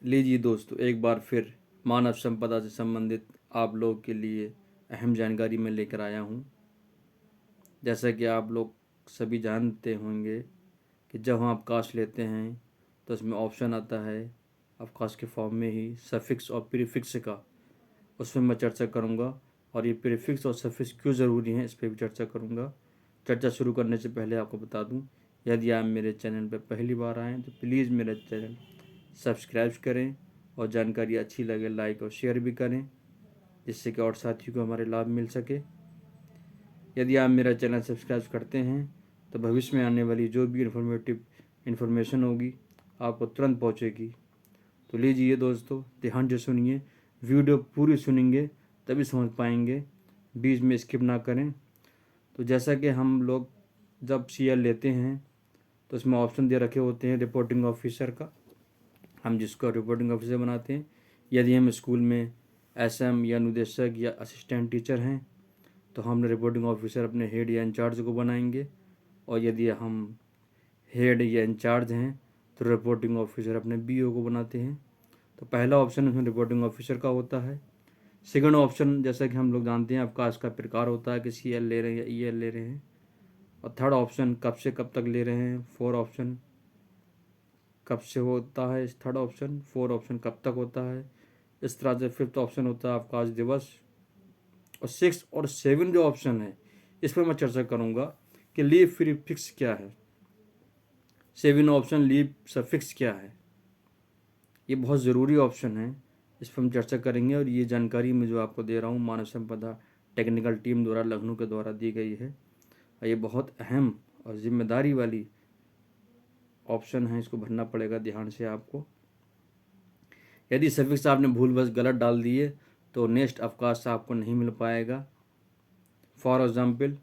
लीजिए दोस्तों, एक बार फिर मानव संपदा से संबंधित आप लोगों के लिए अहम जानकारी मैं लेकर आया हूँ। जैसा कि आप लोग सभी जानते होंगे कि जब हम अवकाश लेते हैं तो उसमें ऑप्शन आता है अवकाश के फॉर्म में ही सफिक्स और प्रीफिक्स का। उसमें मैं चर्चा करूँगा और ये प्रीफिक्स और सफिक्स क्यों ज़रूरी हैं इस पर भी चर्चा करूँगा। चर्चा शुरू करने से पहले आपको बता दूँ, यदि आप मेरे चैनल पर पहली बार आएँ तो प्लीज़ मेरा चैनल सब्सक्राइब करें और जानकारी अच्छी लगे लाइक और शेयर भी करें, जिससे कि और साथियों को हमारे लाभ मिल सके। यदि आप मेरा चैनल सब्सक्राइब करते हैं तो भविष्य में आने वाली जो भी इन्फॉर्मेशन होगी आपको तुरंत पहुंचेगी। तो लीजिए दोस्तों, ध्यान से सुनिए, वीडियो पूरी सुनेंगे तभी समझ पाएंगे, बीच में स्किप ना करें। तो जैसा कि हम लोग जब सीएल लेते हैं तो उसमें ऑप्शन दे रखे होते हैं रिपोर्टिंग ऑफिसर का, हम जिसको रिपोर्टिंग ऑफिसर बनाते हैं। यदि हम स्कूल में एसएम या निदेशक या असिस्टेंट टीचर हैं तो हम रिपोर्टिंग ऑफिसर अपने हेड या इंचार्ज को बनाएंगे, और यदि हम हेड या इंचार्ज हैं तो रिपोर्टिंग ऑफिसर अपने बीओ को बनाते हैं। तो पहला ऑप्शन उसमें रिपोर्टिंग ऑफिसर का होता है। सेकंड ऑप्शन, जैसा कि हम लोग जानते हैं, अवकाश का प्रकार होता है कि सीएल ले रहे हैं या ईएल ले रहे हैं। और थर्ड ऑप्शन कब से कब तक ले रहे हैं। फोर ऑप्शन कब से होता है थर्ड ऑप्शन, फोर ऑप्शन कब तक होता है। इस तरह से फिफ्थ ऑप्शन होता है अवकाश दिवस। और सिक्स और सेवन जो ऑप्शन है इस पर मैं चर्चा करूँगा कि लीव फ्री फिक्स क्या है, सेवन ऑप्शन लीव सफिक्स क्या है। ये बहुत ज़रूरी ऑप्शन है, इस पर हम चर्चा करेंगे। और ये जानकारी मैं जो आपको दे रहा हूँ मानव संपदा टेक्निकल टीम द्वारा लखनऊ के द्वारा दी गई है। और ये बहुत अहम और जिम्मेदारी वाली ऑप्शन है, इसको भरना पड़ेगा ध्यान से आपको। यदि सफिक्स आपने भूलवश गलत डाल दिए तो नेक्स्ट अवकाश आपको नहीं मिल पाएगा। फॉर एग्जाम्पल,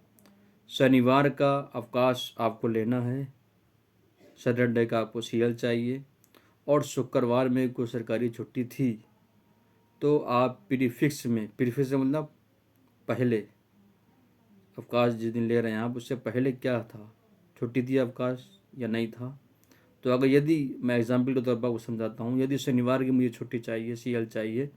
शनिवार का अवकाश आपको लेना है, सैटरडे का आपको सीएल चाहिए, और शुक्रवार में कोई सरकारी छुट्टी थी तो आप प्रीफिक्स में मतलब पहले अवकाश जिस दिन ले रहे हैं आप उससे पहले क्या था, छुट्टी थी अवकाश या नहीं था। तो अगर यदि मैं एग्जाम्पल के तौर पर आपको समझाता हूँ, यदि शनिवार की मुझे छुट्टी चाहिए, सीएल चाहिए,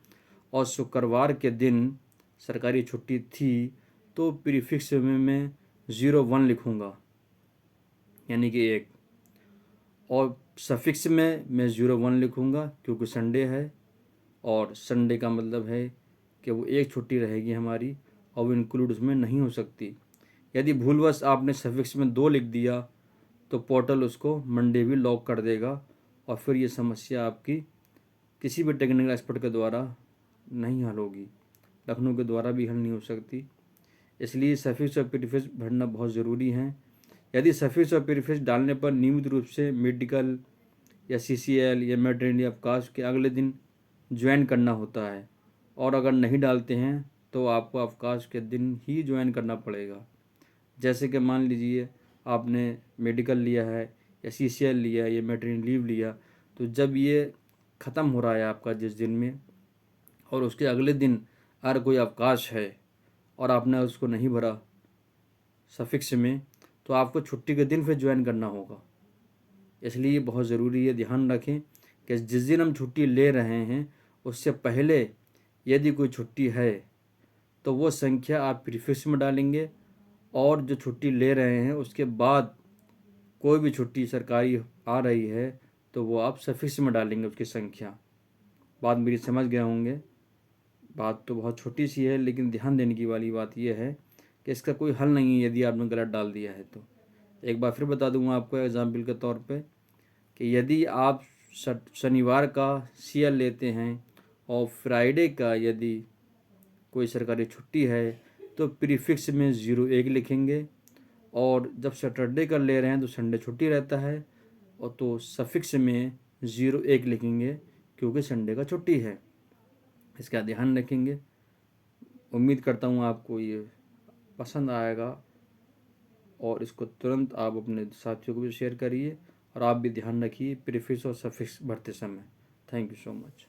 और शुक्रवार के दिन सरकारी छुट्टी थी, तो प्रीफिक्स में मैं 01 लिखूँगा, यानी कि 1। और सफिक्स में मैं 01 लिखूँगा क्योंकि संडे है, और संडे का मतलब है कि वो एक छुट्टी रहेगी हमारी और वो इंक्लूड उसमें नहीं हो सकती। यदि भूलवश आपने सफिक्स में 2 लिख दिया तो पोर्टल उसको मंडे भी लॉक कर देगा, और फिर ये समस्या आपकी किसी भी टेक्निकल एक्सपर्ट के द्वारा नहीं हल होगी, लखनऊ के द्वारा भी हल नहीं हो सकती। इसलिए सफिक्स और प्रीफिक्स भरना बहुत ज़रूरी है। यदि सफिक्स और प्रीफिक्स डालने पर नियमित रूप से मेडिकल या सीसीएल या मैटरनिटी अवकाश के अगले दिन ज्वाइन करना होता है, और अगर नहीं डालते हैं तो आपको अवकाश के दिन ही ज्वाइन करना पड़ेगा। जैसे कि मान लीजिए आपने मेडिकल लिया है या सीसीएल लिया या मैटरनिटी लीव लिया, तो जब ये ख़त्म हो रहा है आपका जिस दिन में, और उसके अगले दिन अगर कोई अवकाश है और आपने उसको नहीं भरा सफिक्स में, तो आपको छुट्टी के दिन फिर ज्वाइन करना होगा। इसलिए बहुत ज़रूरी है, ध्यान रखें कि जिस दिन हम छुट्टी ले रहे हैं उससे पहले यदि कोई छुट्टी है तो वो संख्या आप प्रीफिक्स में डालेंगे, और जो छुट्टी ले रहे हैं उसके बाद कोई भी छुट्टी सरकारी आ रही है तो वो आप सफिक्स में डालेंगे उसकी संख्या। बात मेरी समझ गए होंगे। बात तो बहुत छोटी सी है, लेकिन ध्यान देने की वाली बात यह है कि इसका कोई हल नहीं है यदि आपने गलत डाल दिया है तो। एक बार फिर बता दूंगा आपको एग्जाम्पल के तौर पे कि यदि आप शनिवार का सीएल लेते हैं और फ्राइडे का यदि कोई सरकारी छुट्टी है तो प्रीफिक्स में 01 लिखेंगे, और जब सैटरडे का ले रहे हैं तो संडे छुट्टी रहता है, और तो सफिक्स में 01 लिखेंगे क्योंकि संडे का छुट्टी है। इसका ध्यान रखेंगे। उम्मीद करता हूँ आपको ये पसंद आएगा, और इसको तुरंत आप अपने साथियों को भी शेयर करिए, और आप भी ध्यान रखिए प्रीफिक्स और सफिक्स भरते समय। Thank you so much.